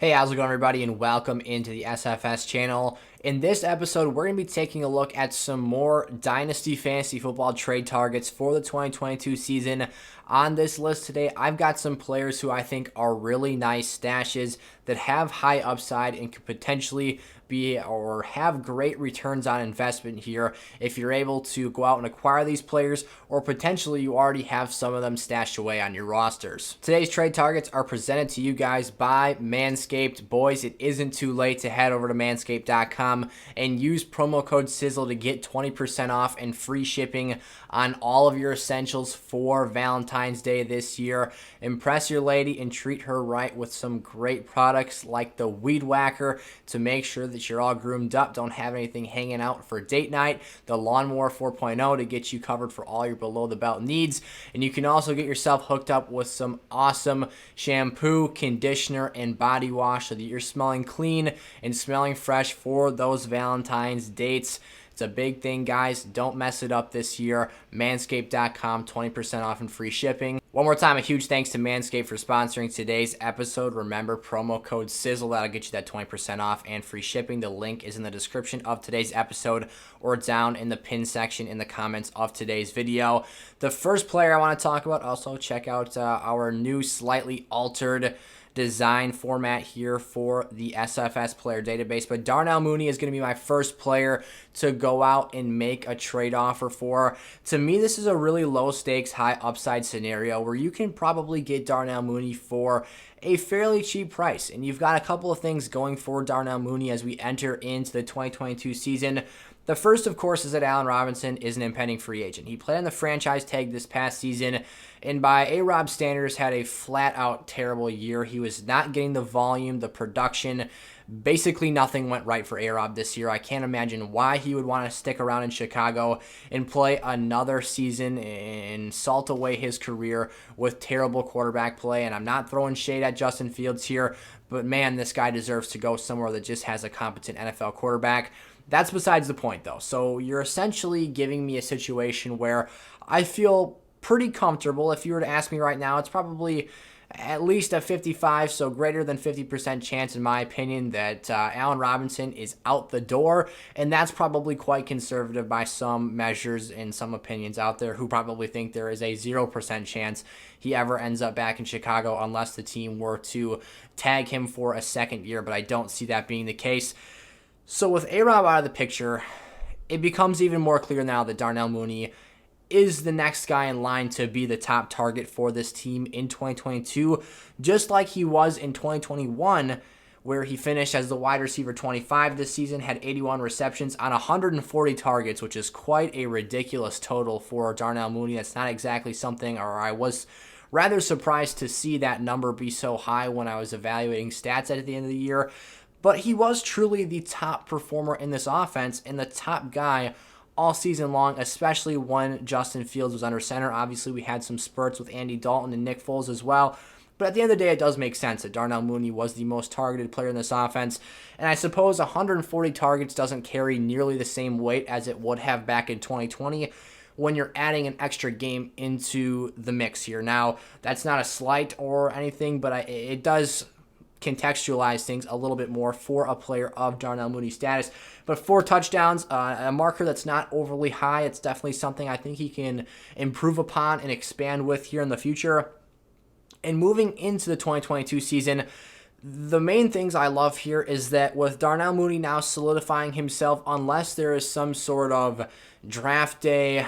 Hey, how's it going, everybody, and welcome into the SFS channel. In this episode, we're going to be taking a look at some more Dynasty Fantasy Football trade targets for the 2022 season. On this list today, I've got some players who I think are really nice stashes that have high upside and could potentially be or have great returns on investment here if you're able to go out and acquire these players, or potentially you already have some of them stashed away on your rosters. Today's trade targets are presented to you guys by Manscaped. Boys, it isn't too late to head over to manscaped.com and use promo code Sizzle to get 20% off and free shipping on all of your essentials for Valentine's Day this year. Impress your lady and treat her right with some great products like the Weed Whacker to make sure that you're all groomed up, don't have anything hanging out for date night, the Lawnmower 4.0 to get you covered for all your below the belt needs, and you can also get yourself hooked up with some awesome shampoo, conditioner, and body wash so that you're smelling clean and smelling fresh for those Valentine's dates. It's a big thing, guys. Don't mess it up this year. Manscaped.com, 20% off and free shipping. One more time, a huge thanks to Manscaped for sponsoring today's episode. Remember, promo code Sizzle. That'll get you that 20% off and free shipping. The link is in the description of today's episode or down in the pin section in the comments of today's video. The first player I want to talk about, also check out our new slightly altered design format here for the SFS player database. But Darnell Mooney is going to be my first player to go out and make a trade offer for. To me, this is a really low stakes, high upside scenario where you can probably get Darnell Mooney for a fairly cheap price. And you've got a couple of things going for Darnell Mooney as we enter into the 2022 season. The first, of course, is that Allen Robinson is an impending free agent. He played on the franchise tag this past season, and by A-Rob standards, had a flat-out terrible year. He was not getting the volume, the production. Basically, nothing went right for A-Rob this year. I can't imagine why he would want to stick around in Chicago and play another season and salt away his career with terrible quarterback play. And I'm not throwing shade at Justin Fields here, but man, this guy deserves to go somewhere that just has a competent NFL quarterback. That's besides the point, though. So you're essentially giving me a situation where I feel pretty comfortable. If you were to ask me right now, it's probably at least a 55, so greater than 50% chance, in my opinion, that Allen Robinson is out the door, and that's probably quite conservative by some measures and some opinions out there who probably think there is a 0% chance he ever ends up back in Chicago unless the team were to tag him for a second year, but I don't see that being the case. So with A-Rob out of the picture, it becomes even more clear now that Darnell Mooney is the next guy in line to be the top target for this team in 2022, just like he was in 2021, where he finished as the wide receiver 25 this season, had 81 receptions on 140 targets, which is quite a ridiculous total for Darnell Mooney. That's not exactly something, or I was rather surprised to see that number be so high when I was evaluating stats at the end of the year. But he was truly the top performer in this offense and the top guy all season long, especially when Justin Fields was under center. Obviously, we had some spurts with Andy Dalton and Nick Foles as well. But at the end of the day, it does make sense that Darnell Mooney was the most targeted player in this offense. And I suppose 140 targets doesn't carry nearly the same weight as it would have back in 2020 when you're adding an extra game into the mix here. Now, that's not a slight or anything, but it does contextualize things a little bit more for a player of Darnell Mooney's status. But 4 touchdowns, a marker that's not overly high. It's definitely something I think he can improve upon and expand with here in the future. And moving into the 2022 season, the main things I love here is that with Darnell Mooney now solidifying himself, unless there is some sort of draft day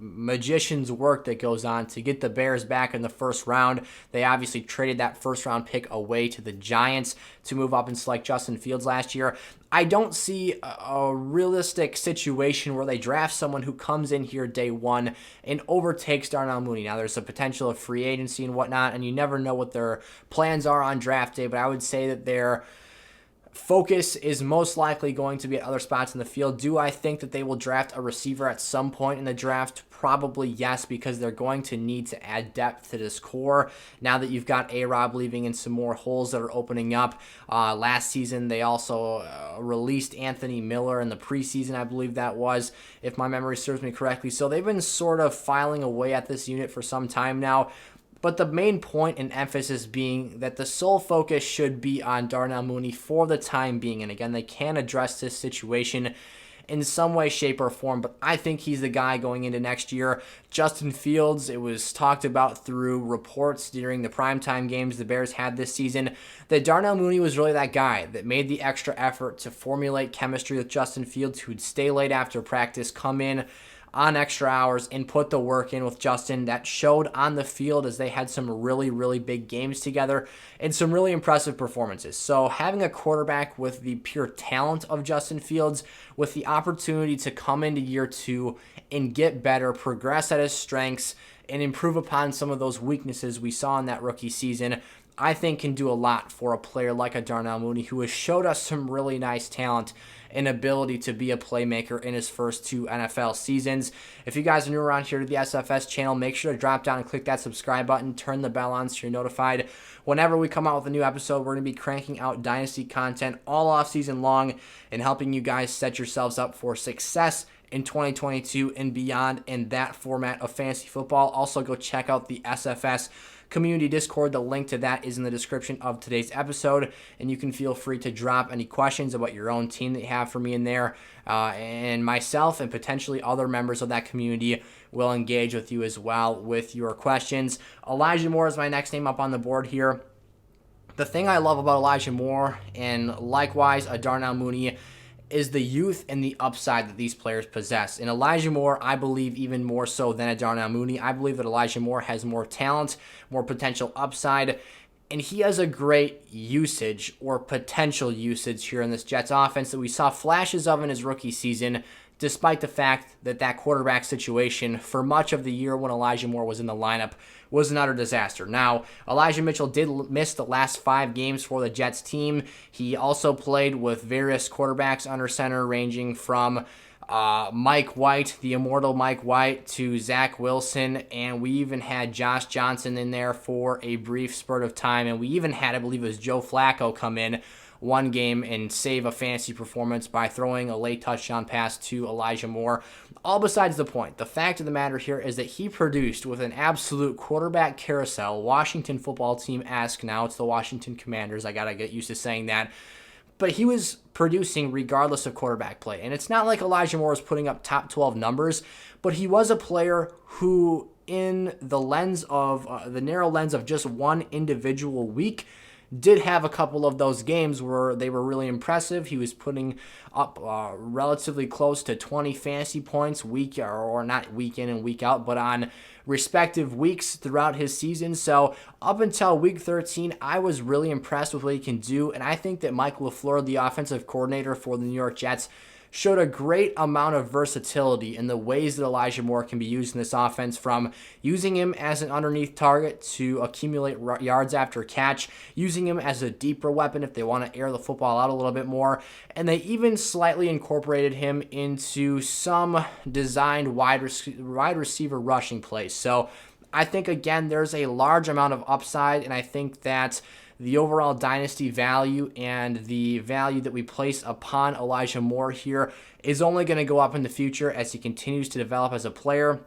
magician's work that goes on to get the Bears back in the first round. They obviously traded that first round pick away to the Giants to move up and select Justin Fields last year. I don't see a realistic situation where they draft someone who comes in here day one and overtakes Darnell Mooney. Now, there's a potential of free agency and whatnot, and you never know what their plans are on draft day, but I would say that they're focus is most likely going to be at other spots in the field. Do I think that they will draft a receiver at some point in the draft? Probably yes, because they're going to need to add depth to this core. Now that you've got A-Rob leaving in some more holes that are opening up. Last season, they also released Anthony Miller in the preseason, I believe that was, if my memory serves me correctly. So they've been sort of filing away at this unit for some time now. But the main point and emphasis being that the sole focus should be on Darnell Mooney for the time being. And again, they can address this situation in some way, shape, or form, but I think he's the guy going into next year. Justin Fields, it was talked about through reports during the primetime games the Bears had this season that Darnell Mooney was really that guy that made the extra effort to formulate chemistry with Justin Fields, who'd stay late after practice, come in on extra hours and put the work in with Justin. That showed on the field as they had some really, really big games together and some really impressive performances. So having a quarterback with the pure talent of Justin Fields, with the opportunity to come into year two and get better, progress at his strengths, and improve upon some of those weaknesses we saw in that rookie season, I think can do a lot for a player like a Darnell Mooney, who has showed us some really nice talent and ability to be a playmaker in his first 2 NFL seasons. If you guys are new around here to the SFS channel, make sure to drop down and click that subscribe button, turn the bell on so you're notified whenever we come out with a new episode. We're going to be cranking out Dynasty content all off season long and helping you guys set yourselves up for success in 2022 and beyond in that format of fantasy football. Also, go check out the SFS Community Discord. The link to that is in the description of today's episode, and you can feel free to drop any questions about your own team that you have for me in there, and myself and potentially other members of that community will engage with you as well with your questions. Elijah Moore is my next name up on the board here. The thing I love about Elijah Moore, and likewise a Darnell Mooney, is the youth and the upside that these players possess. And Elijah Moore, I believe even more so than a Darnell Mooney. I believe that Elijah Moore has more talent, more potential upside, and he has a great usage or potential usage here in this Jets offense that we saw flashes of in his rookie season, despite the fact that that quarterback situation for much of the year when Elijah Moore was in the lineup was an utter disaster. Now, Elijah Mitchell did miss the last 5 games for the Jets team. He also played with various quarterbacks under center, ranging from Mike White, the immortal Mike White, to Zach Wilson, and we even had Josh Johnson in there for a brief spurt of time, and we even had, I believe it was Joe Flacco, come in one game and save a fantasy performance by throwing a late touchdown pass to Elijah Moore. All besides the point. The fact of the matter here is that he produced with an absolute quarterback carousel, Washington football team-esque. Now it's the Washington Commanders. I got to get used to saying that. But he was producing regardless of quarterback play. And it's not like Elijah Moore was putting up top 12 numbers, but he was a player who, in the lens of the narrow lens of just one individual week, did have a couple of those games where they were really impressive. He was putting up relatively close to 20 fantasy points week, or not week in and week out, but on respective weeks throughout his season. So up until week 13, I was really impressed with what he can do, and I think that Mike LaFleur, the offensive coordinator for the New York Jets, showed a great amount of versatility in the ways that Elijah Moore can be used in this offense, from using him as an underneath target to accumulate yards after catch, using him as a deeper weapon if they want to air the football out a little bit more, and they even slightly incorporated him into some designed wide receiver rushing plays. So I think, again, there's a large amount of upside, and I think that the overall dynasty value and the value that we place upon Elijah Moore here is only going to go up in the future as he continues to develop as a player,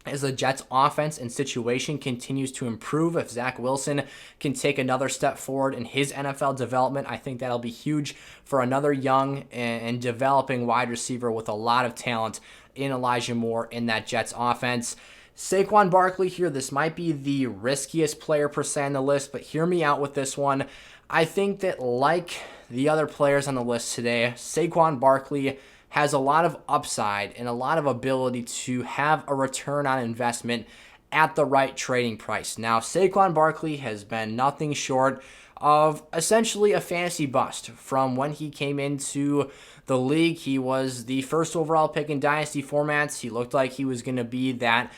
as the Jets offense and situation continues to improve. If Zach Wilson can take another step forward in his NFL development, I think that'll be huge for another young and developing wide receiver with a lot of talent in Elijah Moore in that Jets offense. Saquon Barkley here, this might be the riskiest player per se on the list, but hear me out with this one. I think that, like the other players on the list today, Saquon Barkley has a lot of upside and a lot of ability to have a return on investment at the right trading price. Now, Saquon Barkley has been nothing short of essentially a fantasy bust from when he came into the league. He was the first overall pick in dynasty formats. He looked like he was going to be that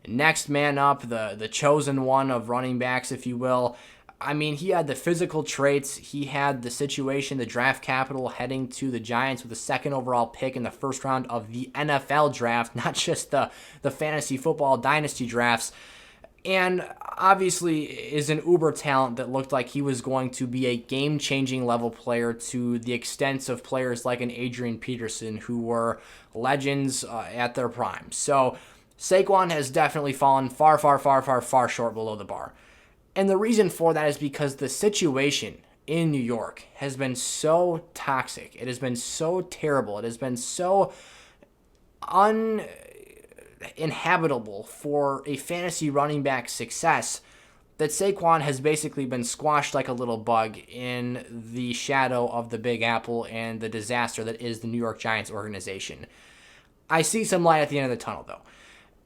next man up, the chosen one of running backs, if you will. I mean, he had the physical traits. He had the situation, the draft capital heading to the Giants with the second overall pick in the first round of the NFL draft, not just the fantasy football dynasty drafts. And obviously is an uber talent that looked like he was going to be a game-changing level player to the extent of players like an Adrian Peterson, who were legends at their prime. So Saquon has definitely fallen far, far, far, far, far short below the bar. And the reason for that is because the situation in New York has been so toxic. It has been so terrible. It has been so uninhabitable for a fantasy running back success that Saquon has basically been squashed like a little bug in the shadow of the Big Apple and the disaster that is the New York Giants organization. I see some light at the end of the tunnel, though.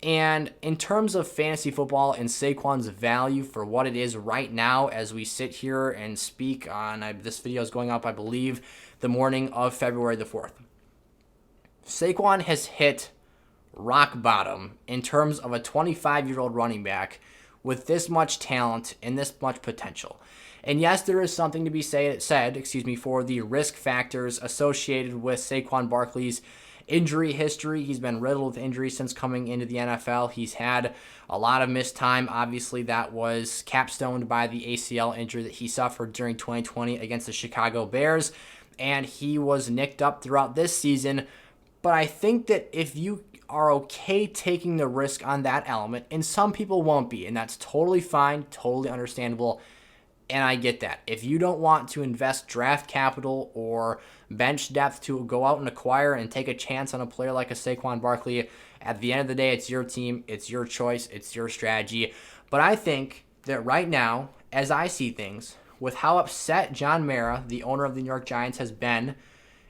And in terms of fantasy football and Saquon's value for what it is right now as we sit here and speak on, this video is going up, I believe, the morning of February the 4th. Saquon has hit rock bottom in terms of a 25-year-old running back with this much talent and this much potential. And yes, there is something to be said, for the risk factors associated with Saquon Barkley's injury history. He's been riddled with injuries since coming into the NFL. He's had a lot of missed time. Obviously, that was capstoned by the ACL injury that he suffered during 2020 against the Chicago Bears, and he was nicked up throughout this season. But I think that if you are okay taking the risk on that element, and some people won't be, and that's totally fine, totally understandable, and I get that. If you don't want to invest draft capital or bench depth to go out and acquire and take a chance on a player like a Saquon Barkley, at the end of the day, it's your team, it's your choice, it's your strategy. But I think that right now, as I see things, with how upset John Mara, the owner of the New York Giants, has been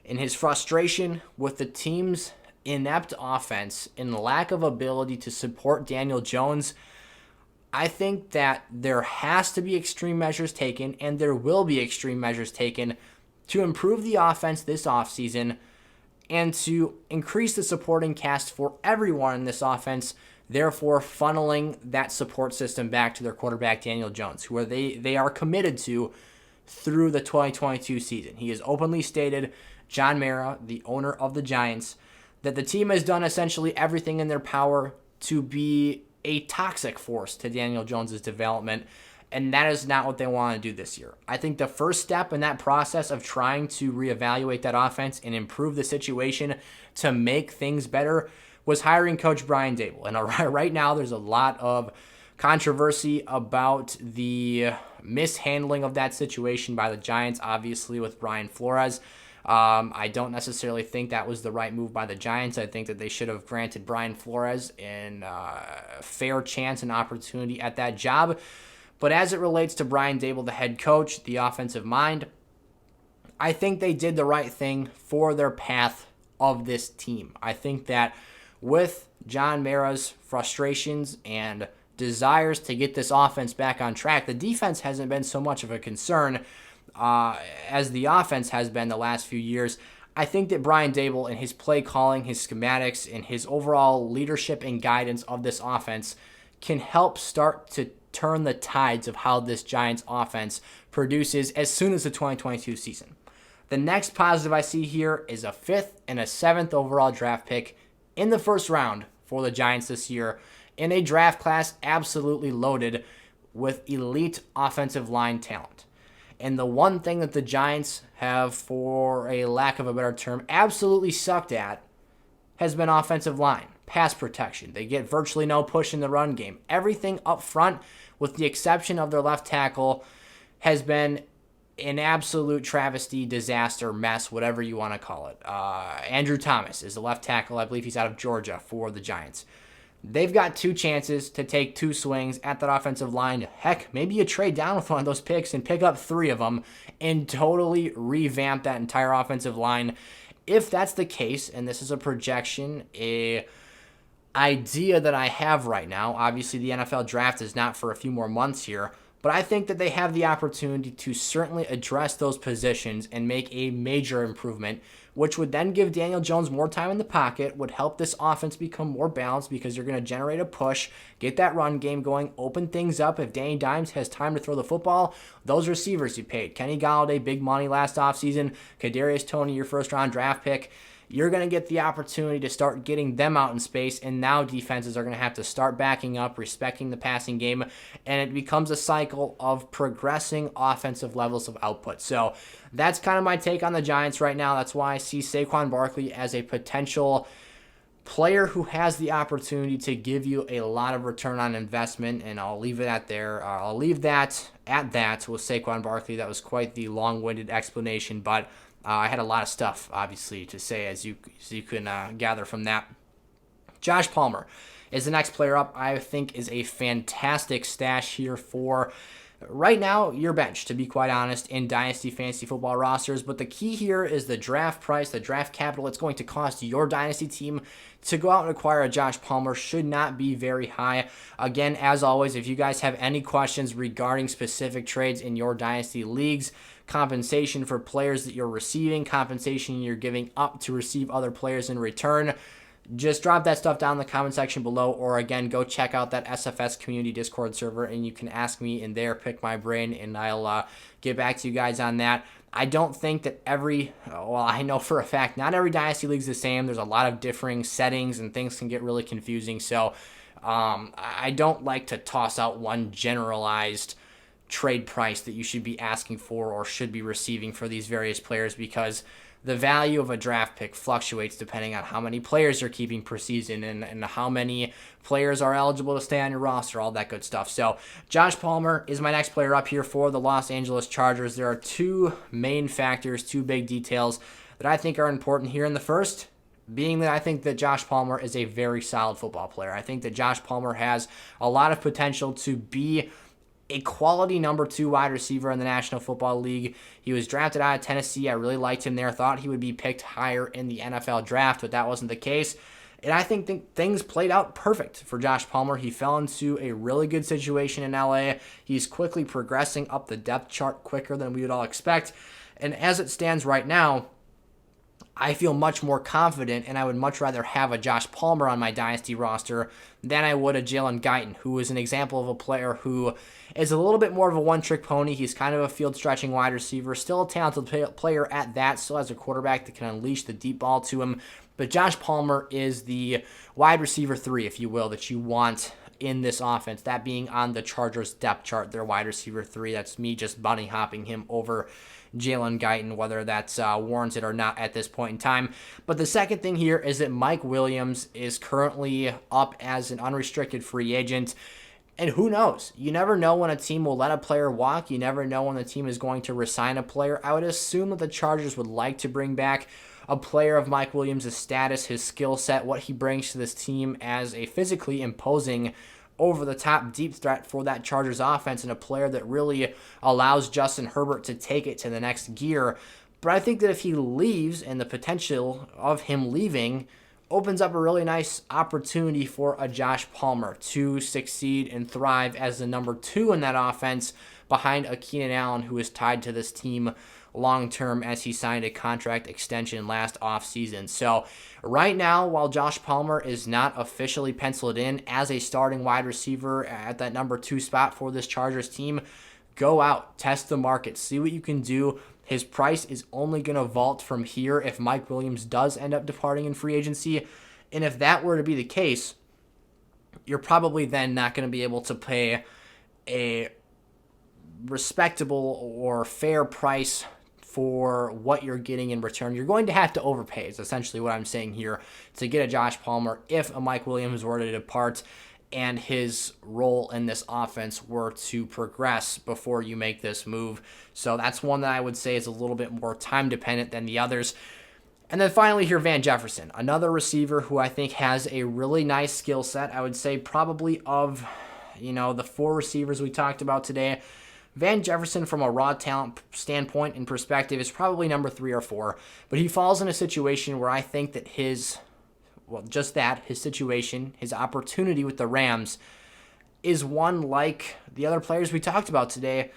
in his frustration with the team's inept offense and the lack of ability to support Daniel Jones, I think that there has to be extreme measures taken, and there will be extreme measures taken to improve the offense this offseason and to increase the supporting cast for everyone in this offense, therefore funneling that support system back to their quarterback, Daniel Jones, who they are committed to through the 2022 season. He has openly stated, John Mara, the owner of the Giants, that the team has done essentially everything in their power to be a toxic force to Daniel Jones' development, and that is not what they want to do this year. I think the first step in that process of trying to reevaluate that offense and improve the situation to make things better was hiring Coach Brian Daboll. And right now there's a lot of controversy about the mishandling of that situation by the Giants, obviously with Brian Flores. I don't necessarily think that was the right move by the Giants. I think that they should have granted Brian Flores a fair chance and opportunity at that job. But as it relates to Brian Daboll, the head coach, the offensive mind, I think they did the right thing for their path of this team. I think that with John Mara's frustrations and desires to get this offense back on track, the defense hasn't been so much of a concern as the offense has been the last few years. I think that Brian Daboll and his play calling, his schematics, and his overall leadership and guidance of this offense can help start to turn the tides of how this Giants offense produces as soon as the 2022 season. The next positive I see here is a 5th and a 7th overall draft pick in the first round for the Giants this year in a draft class absolutely loaded with elite offensive line talent. And the one thing that the Giants have, for a lack of a better term, absolutely sucked at has been offensive line, pass protection. They get virtually no push in the run game. Everything up front, with the exception of their left tackle, has been an absolute travesty, disaster, mess, whatever you want to call it. Andrew Thomas is the left tackle. I believe he's out of Georgia for the Giants. They've got 2 chances to take 2 swings at that offensive line. Heck, maybe you trade down with one of those picks and pick up 3 of them and totally revamp that entire offensive line. If that's the case, and this is a projection, a idea that I have right now, obviously the NFL draft is not for a few more months here, but I think that they have the opportunity to certainly address those positions and make a major improvement, which would then give Daniel Jones more time in the pocket, would help this offense become more balanced because you're going to generate a push, get that run game going, open things up. If Danny Dimes has time to throw the football, those receivers you paid, Kenny Golladay, big money last offseason, Kadarius Toney, your first-round draft pick, you're going to get the opportunity to start getting them out in space, and now defenses are going to have to start backing up, respecting the passing game, and it becomes a cycle of progressing offensive levels of output. So that's kind of my take on the Giants right now. That's why I see Saquon Barkley as a potential player who has the opportunity to give you a lot of return on investment, and I'll leave it at there. I'll leave that at that with Saquon Barkley. That was quite the long-winded explanation, but I had a lot of stuff, obviously, to say, as you can gather from that. Josh Palmer is the next player up. I think is a fantastic stash here for right now your bench, to be quite honest, in Dynasty Fantasy Football rosters. But the key here is the draft price, the draft capital it's going to cost your Dynasty team to go out and acquire a Josh Palmer should not be very high. Again, as always, if you guys have any questions regarding specific trades in your Dynasty leagues, compensation for players that you're receiving, compensation you're giving up to receive other players in return, just drop that stuff down in the comment section below, or again, go check out that SFS community Discord server, and you can ask me in there, pick my brain, and I'll get back to you guys on that. I don't think that I know for a fact, not every Dynasty League is the same. There's a lot of differing settings, and things can get really confusing. So I don't like to toss out one generalized trade price that you should be asking for or should be receiving for these various players, because the value of a draft pick fluctuates depending on how many players you're keeping per season and how many players are eligible to stay on your roster, all that good stuff. So Josh Palmer is my next player up here for the Los Angeles Chargers. There are two main factors, two big details that I think are important here. In the first being that I think that Josh Palmer is a very solid football player. I think that Josh Palmer has a lot of potential to be a quality number 2 wide receiver in the National Football League. He was drafted out of Tennessee. I really liked him there. Thought he would be picked higher in the NFL draft, but that wasn't the case. And I think things played out perfect for Josh Palmer. He fell into a really good situation in LA. He's quickly progressing up the depth chart quicker than we would all expect. And as it stands right now, I feel much more confident, and I would much rather have a Josh Palmer on my Dynasty roster than I would a Jalen Guyton, who is an example of a player who is a little bit more of a one-trick pony. He's kind of a field-stretching wide receiver, still a talented player at that, still has a quarterback that can unleash the deep ball to him. But Josh Palmer is the wide receiver 3, if you will, that you want in this offense, that being on the Chargers depth chart, their wide receiver 3. That's me just bunny hopping him over Jalen Guyton, whether that's warranted or not at this point in time. But the second thing here is that Mike Williams is currently up as an unrestricted free agent. And who knows? You never know when a team will let a player walk. You never know when the team is going to resign a player. I would assume that the Chargers would like to bring back a player of Mike Williams' status, his skill set, what he brings to this team as a physically imposing, over-the-top deep threat for that Chargers offense, and a player that really allows Justin Herbert to take it to the next gear. But I think that if he leaves, and the potential of him leaving opens up a really nice opportunity for a Josh Palmer to succeed and thrive as the number 2 in that offense behind a Keenan Allen, who is tied to this team long-term as he signed a contract extension last offseason. So right now, while Josh Palmer is not officially penciled in as a starting wide receiver at that number 2 spot for this Chargers team, go out, test the market, see what you can do. His price is only going to vault from here if Mike Williams does end up departing in free agency. And if that were to be the case, you're probably then not going to be able to pay a respectable or fair price for what you're getting in return. You're going to have to overpay, is essentially what I'm saying here, to get a Josh Palmer if a Mike Williams were to depart and his role in this offense were to progress before you make this move. So that's one that I would say is a little bit more time dependent than the others. And then finally here, Van Jefferson, another receiver who I think has a really nice skill set. I would say probably of, the 4 receivers we talked about today, Van Jefferson, from a raw talent standpoint and perspective, is probably number 3 or 4. But he falls in a situation where I think that his situation, his opportunity with the Rams, is one like the other players we talked about today.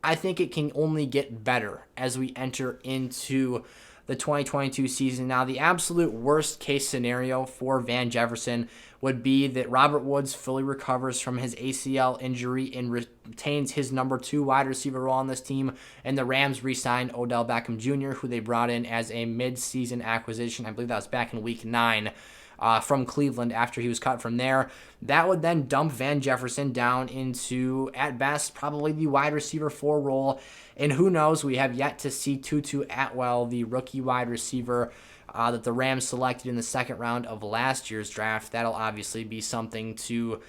I think it can only get better as we enter into the 2022 season. Now, the absolute worst case scenario for Van Jefferson would be that Robert Woods fully recovers from his ACL injury and retains his number 2 wide receiver role on this team, and the Rams re-signed Odell Beckham Jr., who they brought in as a mid-season acquisition. I believe that was back in week 9 from Cleveland after he was cut from there. That would then dump Van Jefferson down into, at best, probably the wide receiver 4 role. And who knows, we have yet to see Tutu Atwell, the rookie wide receiver that the Rams selected in the second round of last year's draft. That'll obviously be something to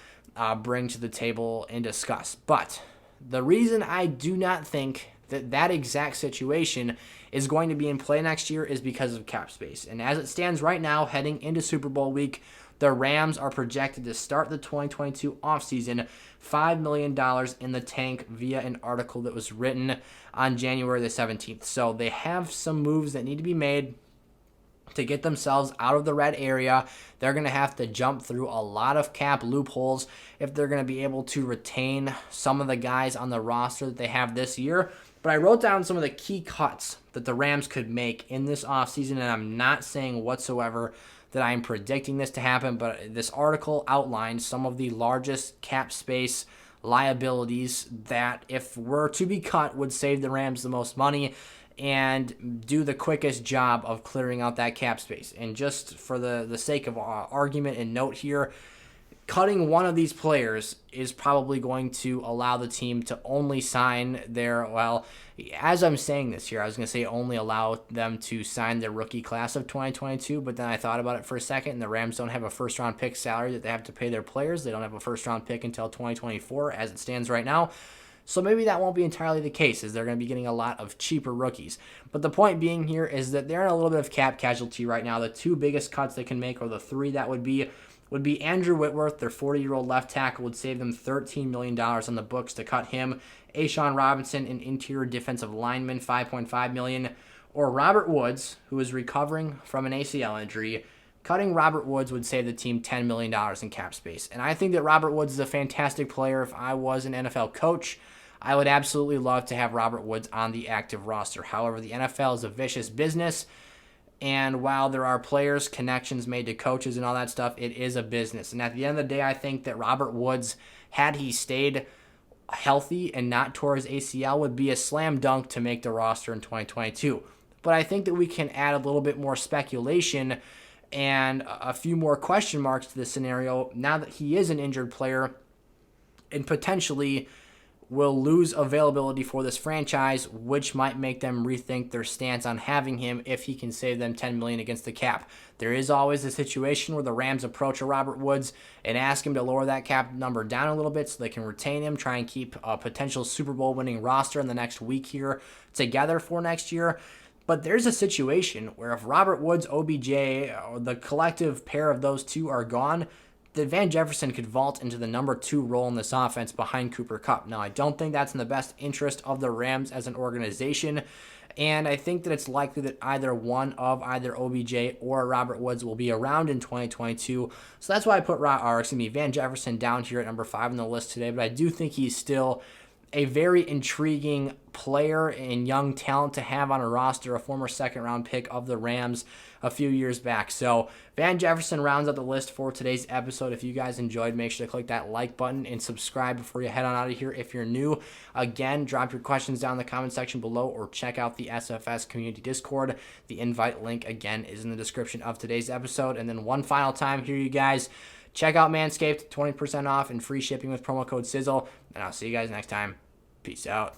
bring to the table and discuss. But the reason I do not think that exact situation is going to be in play next year is because of cap space. And as it stands right now, heading into Super Bowl week, the Rams are projected to start the 2022 offseason $5 million in the tank via an article that was written on January the 17th. So they have some moves that need to be made to get themselves out of the red area. They're going to have to jump through a lot of cap loopholes if they're going to be able to retain some of the guys on the roster that they have this year. But I wrote down some of the key cuts that the Rams could make in this offseason, and I'm not saying whatsoever that I'm predicting this to happen, but this article outlines some of the largest cap space liabilities that, if were to be cut, would save the Rams the most money and do the quickest job of clearing out that cap space. And just for the sake of argument and note here, cutting one of these players is probably going to allow the team to only sign their, well, as I'm saying this here, I was going to say only allow them to sign their rookie class of 2022, but then I thought about it for a second, and the Rams don't have a first-round pick salary that they have to pay their players. They don't have a first-round pick until 2024 as it stands right now. So maybe that won't be entirely the case, as they're going to be getting a lot of cheaper rookies. But the point being here is that they're in a little bit of cap casualty right now. The two biggest cuts they can make, or the three that would be Andrew Whitworth, their 40-year-old left tackle, would save them $13 million on the books to cut him. A'Shawn Robinson, an interior defensive lineman, $5.5 million. Or Robert Woods, who is recovering from an ACL injury. Cutting Robert Woods would save the team $10 million in cap space. And I think that Robert Woods is a fantastic player. If I was an NFL coach, I would absolutely love to have Robert Woods on the active roster. However, the NFL is a vicious business, and while there are players, connections made to coaches and all that stuff, it is a business. And at the end of the day, I think that Robert Woods, had he stayed healthy and not tore his ACL, would be a slam dunk to make the roster in 2022. But I think that we can add a little bit more speculation and a few more question marks to the scenario now that he is an injured player and potentially will lose availability for this franchise, which might make them rethink their stance on having him if he can save them $10 million against the cap. There is always a situation where the Rams approach a Robert Woods and ask him to lower that cap number down a little bit so they can retain him, try and keep a potential Super Bowl winning roster in the next week here together for next year. But there's a situation where if Robert Woods, OBJ, or the collective pair of those two are gone, that Van Jefferson could vault into the number 2 role in this offense behind Cooper Kupp. Now, I don't think that's in the best interest of the Rams as an organization, and I think that it's likely that either OBJ or Robert Woods will be around in 2022. So that's why I put Van Jefferson down here at number 5 on the list today, but I do think he's still a very intriguing player and young talent to have on a roster, a former second-round pick of the Rams a few years back. So Van Jefferson rounds out the list for today's episode. If you guys enjoyed, make sure to click that like button and subscribe before you head on out of here if you're new. Again, drop your questions down in the comment section below or check out the SFS Community Discord. The invite link, again, is in the description of today's episode. And then one final time here, you guys, check out Manscaped, 20% off and free shipping with promo code Sizzle. And I'll see you guys next time. Peace out.